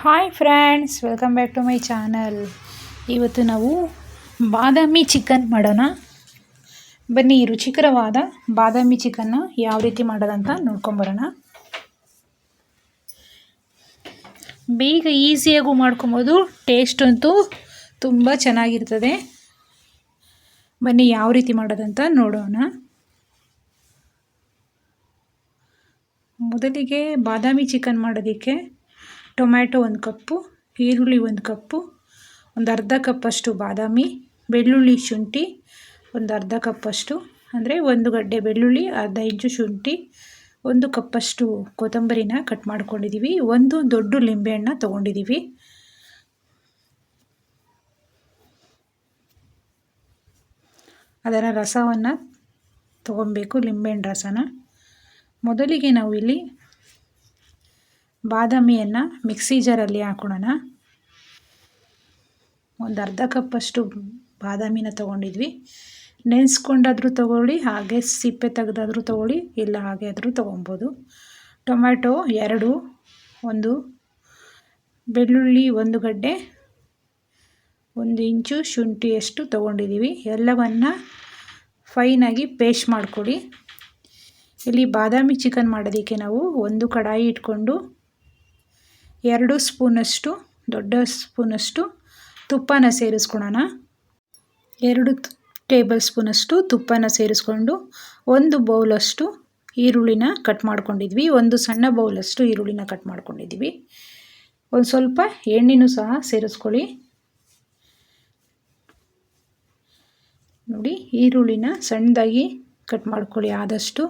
Hi friends, welcome back to my channel. ಇವತ್ತು ನಾವು ಬಾದಾಮಿ chicken ಮಾಡೋಣ. ಬನ್ನಿ, ರುಚಿಕರವಾದ ಬಾದಾಮಿ ಚಿಕನ್ನ ಯಾವ ರೀತಿ ಮಾಡೋದಂತ ನೋಡ್ಕೊಂಬರೋಣ. ಬೇಗ ಈಸಿಯಾಗೂ ಮಾಡ್ಕೊಬೋದು, ಟೇಸ್ಟ್ ಅಂತೂ ತುಂಬ ಚೆನ್ನಾಗಿರ್ತದೆ. ಬನ್ನಿ ಯಾವ ರೀತಿ ಮಾಡೋದಂತ ನೋಡೋಣ. ಮೊದಲಿಗೆ ಬಾದಾಮಿ ಚಿಕನ್ ಮಾಡೋದಕ್ಕೆ ಟೊಮ್ಯಾಟೊ 1 ಕಪ್ಪು, ಈರುಳ್ಳಿ 1 ಕಪ್ಪು, ಒಂದು ಅರ್ಧ ಕಪ್ಪಷ್ಟು ಬಾದಾಮಿ, ಬೆಳ್ಳುಳ್ಳಿ ಶುಂಠಿ ಒಂದು ಅರ್ಧ ಕಪ್ಪಷ್ಟು, ಅಂದರೆ 1 ಗಡ್ಡೆ ಬೆಳ್ಳುಳ್ಳಿ, ಅರ್ಧ ಇಂಚು ಶುಂಠಿ, 1 ಕಪ್ಪಷ್ಟು ಕೊತ್ತಂಬರಿನ ಕಟ್ ಮಾಡ್ಕೊಂಡಿದ್ದೀವಿ, 1 ದೊಡ್ಡ ಲಿಂಬೆಹಣ್ಣು ತೊಗೊಂಡಿದ್ದೀವಿ. ಅದರ ರಸವನ್ನು ತೊಗೊಬೇಕು, ಲಿಂಬೆಹಣ್ಣು ರಸನ. ಮೊದಲಿಗೆ ನಾವು ಇಲ್ಲಿ ಬಾದಾಮಿಯನ್ನು ಮಿಕ್ಸಿ ಜಾರಲ್ಲಿ ಹಾಕೊಳ್ಳೋಣ. ಒಂದು ಅರ್ಧ ಕಪ್ಪಷ್ಟು ಬಾದಾಮಿನ ತೊಗೊಂಡಿದ್ವಿ. ನೆನೆಸ್ಕೊಂಡಾದರೂ ತೊಗೊಳ್ಳಿ, ಹಾಗೆ ಸಿಪ್ಪೆ ತೆಗೆದಾದರೂ ತೊಗೊಳ್ಳಿ, ಇಲ್ಲ ಹಾಗೆ ಆದರೂ ತೊಗೊಬೋದು. ಟೊಮ್ಯಾಟೊ 2, 1 ಬೆಳ್ಳುಳ್ಳಿ 1 ಗಡ್ಡೆ, 1 ಇಂಚು ಶುಂಠಿಯಷ್ಟು ತೊಗೊಂಡಿದ್ದೀವಿ. ಎಲ್ಲವನ್ನು ಫೈನಾಗಿ ಪೇಸ್ಟ್ ಮಾಡ್ಕೊಳ್ಳಿ. ಇಲ್ಲಿ ಬಾದಾಮಿ ಚಿಕನ್ ಮಾಡೋದಕ್ಕೆ ನಾವು ಒಂದು ಕಡಾಯಿ ಇಟ್ಕೊಂಡು 2 ಸ್ಪೂನಷ್ಟು, ದೊಡ್ಡ ಸ್ಪೂನಷ್ಟು ತುಪ್ಪನ ಸೇರಿಸ್ಕೊಳ್ಳೋಣ. 2 ಟೇಬಲ್ ಸ್ಪೂನಷ್ಟು ತುಪ್ಪನ ಸೇರಿಸ್ಕೊಂಡು 1 ಬೌಲಷ್ಟು ಈರುಳ್ಳಿನ ಕಟ್ ಮಾಡ್ಕೊಂಡಿದ್ವಿ. 1 ಸಣ್ಣ ಬೌಲಷ್ಟು ಈರುಳ್ಳಿನ ಕಟ್ ಮಾಡ್ಕೊಂಡಿದ್ವಿ. ಒಂದು ಸ್ವಲ್ಪ ಎಣ್ಣೆನೂ ಸಹ ಸೇರಿಸ್ಕೊಳ್ಳಿ. ನೋಡಿ, ಈರುಳ್ಳಿನ ಸಣ್ಣದಾಗಿ ಕಟ್ ಮಾಡ್ಕೊಳ್ಳಿ. ಆದಷ್ಟು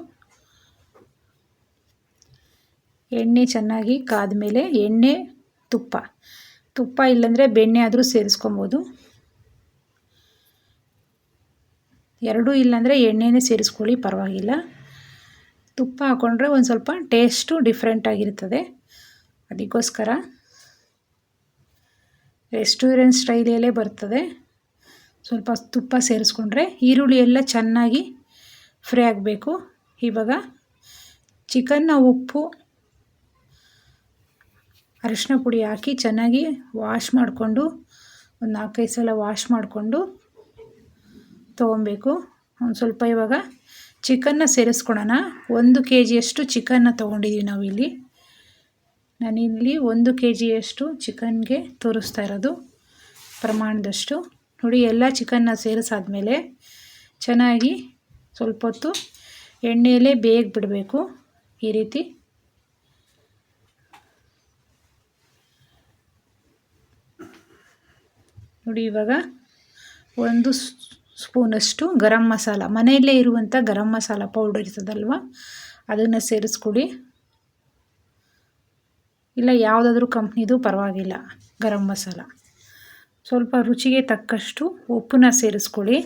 ಎಣ್ಣೆ ಚೆನ್ನಾಗಿ ಕಾದ ಮೇಲೆ ಎಣ್ಣೆ, ತುಪ್ಪ ಇಲ್ಲಾಂದರೆ ಬೆಣ್ಣೆ ಆದರೂ ಸೇರಿಸ್ಕೊಬೋದು. 2 ಇಲ್ಲಾಂದರೆ ಎಣ್ಣೆನೇ ಸೇರಿಸ್ಕೊಳ್ಳಿ, ಪರವಾಗಿಲ್ಲ. ತುಪ್ಪ ಹಾಕ್ಕೊಂಡ್ರೆ ಒಂದು ಸ್ವಲ್ಪ ಟೇಸ್ಟು ಡಿಫ್ರೆಂಟ್ ಆಗಿರ್ತದೆ. ಅದಕ್ಕೋಸ್ಕರ ರೆಸ್ಟೋರೆಂಟ್ ಸ್ಟೈಲಲ್ಲೇ ಬರ್ತದೆ. ಸ್ವಲ್ಪ ತುಪ್ಪ ಸೇರಿಸ್ಕೊಂಡ್ರೆ ಈರುಳ್ಳಿ ಎಲ್ಲ ಚೆನ್ನಾಗಿ ಫ್ರೈ ಆಗಬೇಕು. ಇವಾಗ ಚಿಕನ್ನ ಉಪ್ಪು, ಅರಿಶಿನ ಪುಡಿ ಹಾಕಿ ಚೆನ್ನಾಗಿ ವಾಶ್ ಮಾಡಿಕೊಂಡು, ಒಂದು 4-5 ಸಲ ವಾಶ್ ಮಾಡಿಕೊಂಡು ತೊಗೊಬೇಕು. ಒಂದು ಸ್ವಲ್ಪ ಇವಾಗ ಚಿಕನ್ನ ಸೇರಿಸ್ಕೊಳ್ಳೋಣ. 1 kgಯಷ್ಟು ಚಿಕನ್ನ ತೊಗೊಂಡಿದ್ದೀವಿ ನಾವಿಲ್ಲಿ. ನಾನಿಲ್ಲಿ 1 kgಯಷ್ಟು ಚಿಕನ್ಗೆ ತೋರಿಸ್ತಾ ಇರೋದು ಪ್ರಮಾಣದಷ್ಟು. ನೋಡಿ, ಎಲ್ಲ ಚಿಕನ್ನ ಸೇರಿಸಾದ್ಮೇಲೆ ಚೆನ್ನಾಗಿ ಸ್ವಲ್ಪ ಹೊತ್ತು ಎಣ್ಣೆಯಲ್ಲೇ ಬೇಗ ಬಿಡಬೇಕು. ಈ ರೀತಿ ನೋಡಿ. ಇವಾಗ 1 ಸ್ಪೂನಷ್ಟು ಗರಂ ಮಸಾಲ, ಮನೆಯಲ್ಲೇ ಇರುವಂಥ ಗರಂ ಮಸಾಲ ಪೌಡರ್ ಇರ್ತದಲ್ವ, ಅದನ್ನು ಸೇರಿಸ್ಕೊಳ್ಳಿ. ಇಲ್ಲ ಯಾವುದಾದ್ರೂ ಕಂಪ್ನಿದು ಪರವಾಗಿಲ್ಲ, ಗರಂ ಮಸಾಲ. ಸ್ವಲ್ಪ ರುಚಿಗೆ ತಕ್ಕಷ್ಟು ಉಪ್ಪನ್ನ ಸೇರಿಸ್ಕೊಳ್ಳಿ.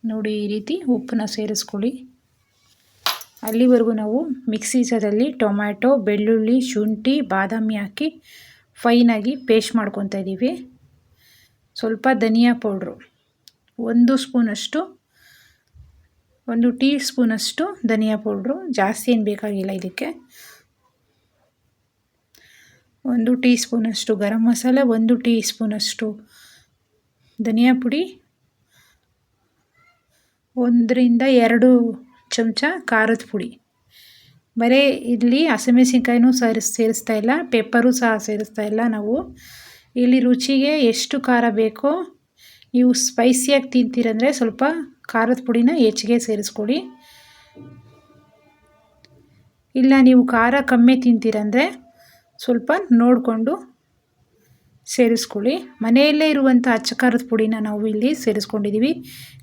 ನೋಡಿ, ಈ ರೀತಿ ಉಪ್ಪನ್ನ ಸೇರಿಸ್ಕೊಳ್ಳಿ. ಅಲ್ಲಿವರೆಗೂ ನಾವು ಮಿಕ್ಸಿ ಜಾರಲ್ಲಿ ಟೊಮ್ಯಾಟೊ, ಬೆಳ್ಳುಳ್ಳಿ, ಶುಂಠಿ, ಬಾದಾಮಿ ಹಾಕಿ ಫೈನಾಗಿ ಪೇಸ್ಟ್ ಮಾಡ್ಕೊತಾ ಇದ್ದೀವಿ. ಸ್ವಲ್ಪ ಧನಿಯಾ ಪೌಡ್ರು, 1 ಸ್ಪೂನಷ್ಟು, 1 ಟೀ ಸ್ಪೂನಷ್ಟು ಧನಿಯಾ ಪೌಡ್ರು, ಜಾಸ್ತಿ ಏನು ಬೇಕಾಗಿಲ್ಲ ಇದಕ್ಕೆ. 1 ಟೀ ಸ್ಪೂನಷ್ಟು ಗರಂ ಮಸಾಲ, 1 ಟೀ ಸ್ಪೂನಷ್ಟು ಧನಿಯಾ ಪುಡಿ, 1-2 ಚಮಚ ಖಾರದ ಪುಡಿ. ಬರೀ ಇಲ್ಲಿ ಹಸಿಮೆಣಸಿನ್ಕಾಯಿನೂ ಸೇರಿಸ್ತಾ ಇಲ್ಲ, ಪೆಪ್ಪರು ಸಹ ಸೇರಿಸ್ತಾ ಇಲ್ಲ. ನಾವು ಇಲ್ಲಿ ರುಚಿಗೆ ಎಷ್ಟು ಖಾರ ಬೇಕೋ, ನೀವು ಸ್ಪೈಸಿಯಾಗಿ ತಿಂತೀರಂದರೆ ಸ್ವಲ್ಪ ಖಾರದ ಪುಡಿನ ಹೆಚ್ಚಿಗೆ ಸೇರಿಸ್ಕೊಳ್ಳಿ. ಇಲ್ಲ ನೀವು ಖಾರ ಕಮ್ಮಿ ತಿಂತೀರಂದರೆ ಸ್ವಲ್ಪ ನೋಡಿಕೊಂಡು ಸೇರಿಸ್ಕೊಳ್ಳಿ. ಮನೆಯಲ್ಲೇ ಇರುವಂಥ ಅಚ್ಚ ಖಾರದ ಪುಡಿನ ನಾವು ಇಲ್ಲಿ ಸೇರಿಸ್ಕೊಂಡಿದ್ದೀವಿ.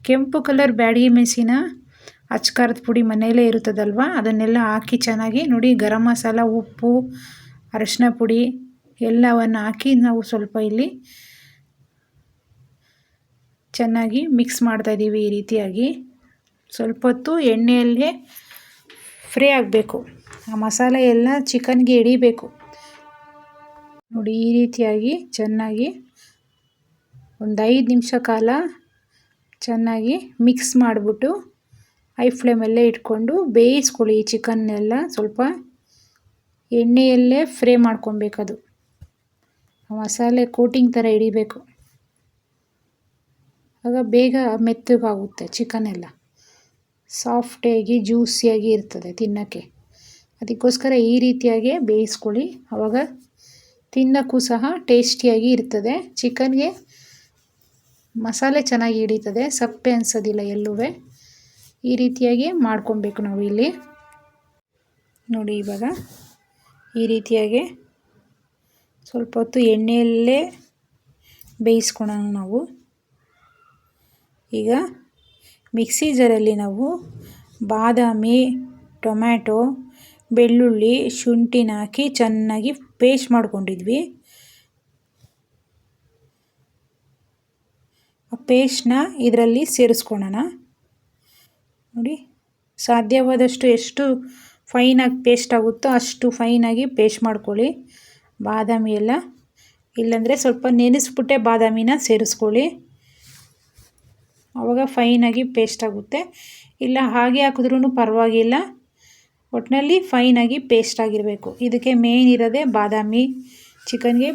ಕೆಂಪು ಕಲರ್ ಬ್ಯಾಡಗಿ ಮೆಣಸಿನ ಅಚ್ಚ ಖಾರದ ಪುಡಿ ಮನೆಯಲ್ಲೇ ಇರುತ್ತದಲ್ವ, ಅದನ್ನೆಲ್ಲ ಹಾಕಿ ಚೆನ್ನಾಗಿ ನೋಡಿ, ಗರಂ ಮಸಾಲ, ಉಪ್ಪು, ಅರಿಶಿನ ಪುಡಿ ಎಲ್ಲವನ್ನು ಹಾಕಿ ನಾವು ಸ್ವಲ್ಪ ಇಲ್ಲಿ ಚೆನ್ನಾಗಿ ಮಿಕ್ಸ್ ಮಾಡ್ತಾಯಿದ್ದೀವಿ. ಈ ರೀತಿಯಾಗಿ ಸ್ವಲ್ಪ ಹೊತ್ತು ಎಣ್ಣೆಯಲ್ಲೇ ಫ್ರೈ ಆಗಬೇಕು. ಆ ಮಸಾಲೆ ಎಲ್ಲ ಚಿಕನ್ಗೆ ಹಿಡಿಬೇಕು. ನೋಡಿ, ಈ ರೀತಿಯಾಗಿ ಚೆನ್ನಾಗಿ ಒಂದು 5 ನಿಮಿಷ ಕಾಲ ಚೆನ್ನಾಗಿ ಮಿಕ್ಸ್ ಮಾಡಿಬಿಟ್ಟು ಹೈ ಫ್ಲೇಮಲ್ಲೇ ಇಟ್ಕೊಂಡು ಬೇಯಿಸ್ಕೊಳ್ಳಿ. ಈ ಚಿಕನ್ನೆಲ್ಲ ಸ್ವಲ್ಪ ಎಣ್ಣೆಯಲ್ಲೇ ಫ್ರೈ ಮಾಡ್ಕೊಬೇಕದು. ಮಸಾಲೆ ಕೋಟಿಂಗ್ ಥರ ಹಿಡಿಬೇಕು. ಆಗ ಬೇಗ ಮೆತ್ತಗಾಗುತ್ತೆ. ಚಿಕನ್ ಎಲ್ಲ ಸಾಫ್ಟಾಗಿ ಜ್ಯೂಸಿಯಾಗಿ ಇರ್ತದೆ ತಿನ್ನೋಕ್ಕೆ. ಅದಕ್ಕೋಸ್ಕರ ಈ ರೀತಿಯಾಗಿ ಬೇಯಿಸ್ಕೊಳ್ಳಿ. ಆವಾಗ ತಿನ್ನೋಕ್ಕೂ ಸಹ ಟೇಸ್ಟಿಯಾಗಿ ಇರ್ತದೆ. ಚಿಕನ್ಗೆ ಮಸಾಲೆ ಚೆನ್ನಾಗಿ ಹಿಡಿತದೆ, ಸಪ್ಪೆ ಅನಿಸೋದಿಲ್ಲ ಎಲ್ಲೂ. ಈ ರೀತಿಯಾಗಿ ಮಾಡ್ಕೊಬೇಕು ನಾವು ಇಲ್ಲಿ. ನೋಡಿ ಇವಾಗ ಈ ರೀತಿಯಾಗಿ ಸ್ವಲ್ಪ ಹೊತ್ತು ಎಣ್ಣೆಯಲ್ಲೇ ಬೇಯಿಸ್ಕೊಳ್ಳೋಣ ನಾವು. ಈಗ ಮಿಕ್ಸಿ ಜಾರಲ್ಲಿ ನಾವು ಬಾದಾಮಿ, ಟೊಮ್ಯಾಟೊ, ಬೆಳ್ಳುಳ್ಳಿ, ಶುಂಠಿನ ಹಾಕಿ ಚೆನ್ನಾಗಿ ಪೇಸ್ಟ್ ಮಾಡ್ಕೊಂಡಿದ್ವಿ. ಆ ಪೇಸ್ಟ್ನ ಇದರಲ್ಲಿ ಸೇರಿಸ್ಕೊಳ್ಳೋಣ. ನೋಡಿ, ಸಾಧ್ಯವಾದಷ್ಟು ಎಷ್ಟು ಫೈನಾಗಿ ಪೇಸ್ಟ್ ಆಗುತ್ತೋ ಅಷ್ಟು ಫೈನಾಗಿ ಪೇಸ್ಟ್ ಮಾಡ್ಕೊಳ್ಳಿ ಬಾದಾಮಿ ಎಲ್ಲ. ಇಲ್ಲಾಂದರೆ ಸ್ವಲ್ಪ ನೆನೆಸ್ಬಿಟ್ಟೆ ಬಾದಾಮಿನ ಸೇರಿಸ್ಕೊಳ್ಳಿ, ಆವಾಗ ಫೈನಾಗಿ ಪೇಸ್ಟ್ ಆಗುತ್ತೆ. ಇಲ್ಲ ಹಾಗೆ ಹಾಕಿದ್ರೂ ಪರವಾಗಿಲ್ಲ, ಒಟ್ಟಿನಲ್ಲಿ ಫೈನಾಗಿ ಪೇಸ್ಟ್ ಆಗಿರಬೇಕು. ಇದಕ್ಕೆ ಮೇನ್ ಇರೋದೇ ಬಾದಾಮಿ. ಚಿಕನ್ಗೆ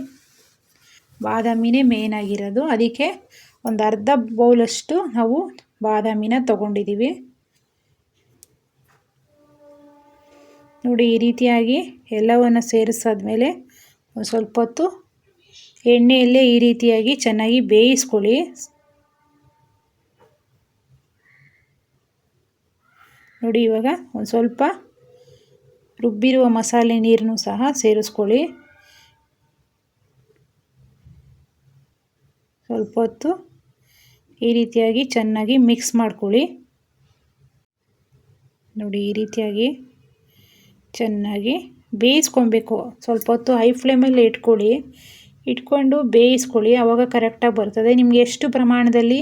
ಬಾದಾಮಿನೇ ಮೇನ್ ಆಗಿರೋದು. ಅದಕ್ಕೆ ಒಂದು ಅರ್ಧ ಬೌಲಷ್ಟು ನಾವು ಬಾದಾಮಿನ ತೊಗೊಂಡಿದ್ದೀವಿ. ನೋಡಿ, ಈ ರೀತಿಯಾಗಿ ಎಲ್ಲವನ್ನು ಸೇರಿಸಾದ್ಮೇಲೆ ಒಂದು ಸ್ವಲ್ಪ ಹೊತ್ತು ಎಣ್ಣೆಯಲ್ಲೇ ಈ ರೀತಿಯಾಗಿ ಚೆನ್ನಾಗಿ ಬೇಯಿಸ್ಕೊಳ್ಳಿ. ನೋಡಿ, ಇವಾಗ ಒಂದು ಸ್ವಲ್ಪ ರುಬ್ಬಿರುವ ಮಸಾಲೆ ನೀರನ್ನು ಸಹ ಸೇರಿಸ್ಕೊಳ್ಳಿ. ಸ್ವಲ್ಪ ಹೊತ್ತು ಈ ರೀತಿಯಾಗಿ ಚೆನ್ನಾಗಿ ಮಿಕ್ಸ್ ಮಾಡ್ಕೊಳ್ಳಿ. ನೋಡಿ, ಈ ರೀತಿಯಾಗಿ ಚೆನ್ನಾಗಿ ಬೇಯಿಸ್ಕೊಬೇಕು. ಸ್ವಲ್ಪ ಹೊತ್ತು ಹೈ ಫ್ಲೇಮಲ್ಲಿ ಇಟ್ಕೊಂಡು ಬೇಯಿಸ್ಕೊಳ್ಳಿ, ಆವಾಗ ಕರೆಕ್ಟಾಗಿ ಬರ್ತದೆ. ನಿಮಗೆ ಎಷ್ಟು ಪ್ರಮಾಣದಲ್ಲಿ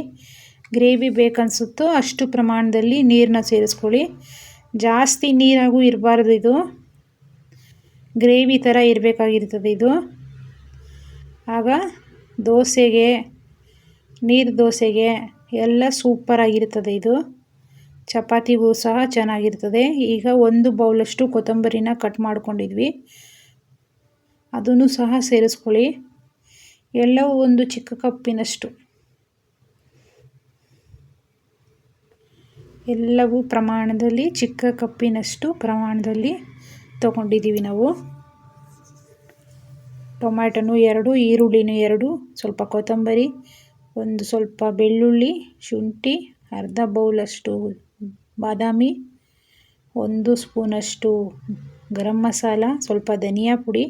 ಗ್ರೇವಿ ಬೇಕನ್ಸುತ್ತೋ ಅಷ್ಟು ಪ್ರಮಾಣದಲ್ಲಿ ನೀರನ್ನ ಸೇರಿಸ್ಕೊಳ್ಳಿ. ಜಾಸ್ತಿ ನೀರಾಗೂ ಇರಬಾರ್ದು, ಇದು ಗ್ರೇವಿ ಥರ ಇರಬೇಕಾಗಿರ್ತದೆ ಇದು. ಆಗ ದೋಸೆಗೆ, ನೀರು ದೋಸೆಗೆ ಎಲ್ಲ ಸೂಪರಾಗಿರ್ತದೆ ಇದು. ಚಪಾತಿಗೂ ಸಹ ಚೆನ್ನಾಗಿರ್ತದೆ. ಈಗ ಒಂದು ಬೌಲಷ್ಟು ಕೊತ್ತಂಬರಿನ ಕಟ್ ಮಾಡ್ಕೊಂಡಿದ್ವಿ, ಅದನ್ನು ಸಹ ಸೇರಿಸ್ಕೊಳ್ಳಿ. ಎಲ್ಲವೂ ಒಂದು ಚಿಕ್ಕ ಕಪ್ಪಿನಷ್ಟು, ಎಲ್ಲವೂ ಪ್ರಮಾಣದಲ್ಲಿ ಚಿಕ್ಕ ಕಪ್ಪಿನಷ್ಟು ಪ್ರಮಾಣದಲ್ಲಿ ತೊಗೊಂಡಿದ್ದೀವಿ ನಾವು. ಟೊಮ್ಯಾಟೊನು 2, ಈರುಳ್ಳಿನೂ 2, ಸ್ವಲ್ಪ ಕೊತ್ತಂಬರಿ, ಒಂದು ಸ್ವಲ್ಪ ಬೆಳ್ಳುಳ್ಳಿ, ಶುಂಠಿ, ಅರ್ಧ ಬೌಲಷ್ಟು ಬಾದಾಮಿ, 1 ಸ್ಪೂನಷ್ಟು ಗರಂ ಮಸಾಲ, ಸ್ವಲ್ಪ ಧನಿಯಾ ಪುಡಿ,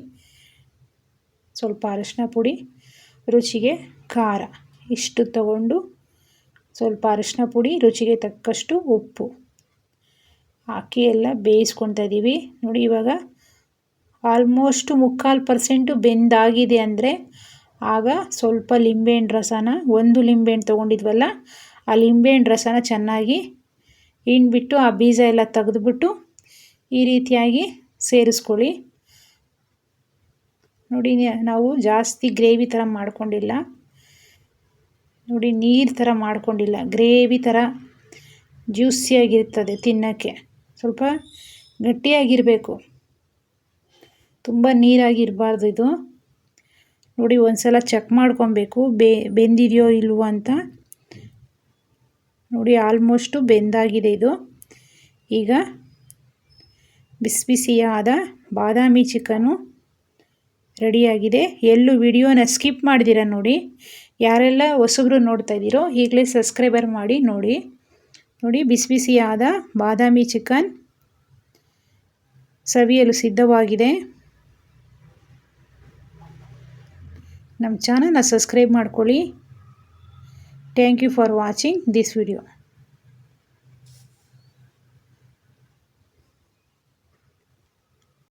ಸ್ವಲ್ಪ ಅರಿಶಿನ ಪುಡಿ, ರುಚಿಗೆ ಖಾರ ಇಷ್ಟು ತಗೊಂಡು ಸ್ವಲ್ಪ ಅರಿಶಿನ ಪುಡಿ, ರುಚಿಗೆ ತಕ್ಕಷ್ಟು ಉಪ್ಪು ಹಾಕಿ ಎಲ್ಲ ಬೇಯಿಸ್ಕೊತಾ ಇದ್ದೀವಿ. ನೋಡಿ, ಇವಾಗ ಆಲ್ಮೋಸ್ಟ್ 3/4% ಬೆಂದಾಗಿದೆ ಅಂದರೆ ಆಗ ಸ್ವಲ್ಪ ಲಿಂಬೆಹಣ್ಣು ರಸನ, 1 ಲಿಂಬೆಹಣ್ಣು ತೊಗೊಂಡಿದ್ವಲ್ಲ ಆ ಲಿಂಬೆಹಣ್ಣು ರಸನ ಚೆನ್ನಾಗಿ ಹಿಂಡ್ಬಿಟ್ಟು ಆ ಬೀಜ ಎಲ್ಲ ತೆಗೆದುಬಿಟ್ಟು ಈ ರೀತಿಯಾಗಿ ಸೇರಿಸ್ಕೊಳ್ಳಿ. ನೋಡಿ, ನಾವು ಜಾಸ್ತಿ ಗ್ರೇವಿ ಥರ ಮಾಡ್ಕೊಂಡಿಲ್ಲ. ನೋಡಿ, ನೀರು ಥರ ಮಾಡ್ಕೊಂಡಿಲ್ಲ, ಗ್ರೇವಿ ಥರ ಜ್ಯೂಸಿಯಾಗಿರ್ತದೆ ತಿನ್ನೋಕ್ಕೆ. ಸ್ವಲ್ಪ ಗಟ್ಟಿಯಾಗಿರಬೇಕು, ತುಂಬ ನೀರಾಗಿರಬಾರ್ದು ಇದು. ನೋಡಿ, ಒಂದು ಸಲ ಚೆಕ್ ಮಾಡ್ಕೊಬೇಕು ಬೆಂದಿದೆಯೋ ಇಲ್ವೋ ಅಂತ. ನೋಡಿ, ಆಲ್ಮೋಸ್ಟು ಬೆಂದಾಗಿದೆ ಇದು. ಈಗ ಬಿಸಿ ಬಿಸಿಯಾದ ಬಾದಾಮಿ ಚಿಕನ್ನು ರೆಡಿಯಾಗಿದೆ. ಎಲ್ಲೂ ವಿಡಿಯೋನ ಸ್ಕಿಪ್ ಮಾಡಿದ್ದೀರ ನೋಡಿ. ಯಾರೆಲ್ಲ ಹೊಸಬ್ರು ನೋಡ್ತಾ ಇದ್ದೀರೋ ಈಗಲೇ ಸಬ್ಸ್ಕ್ರೈಬರ್ ಮಾಡಿ ನೋಡಿ. ನೋಡಿ, ಬಿಸಿ ಬಿಸಿಯಾದ ಬಾದಾಮಿ ಚಿಕನ್ ಸವಿಯಲು ಸಿದ್ಧವಾಗಿದೆ. ನಮ್ಮ ಚಾನಲ್ನ ಸಬ್ಸ್ಕ್ರೈಬ್ ಮಾಡ್ಕೊಳ್ಳಿ. Thank you for watching this video.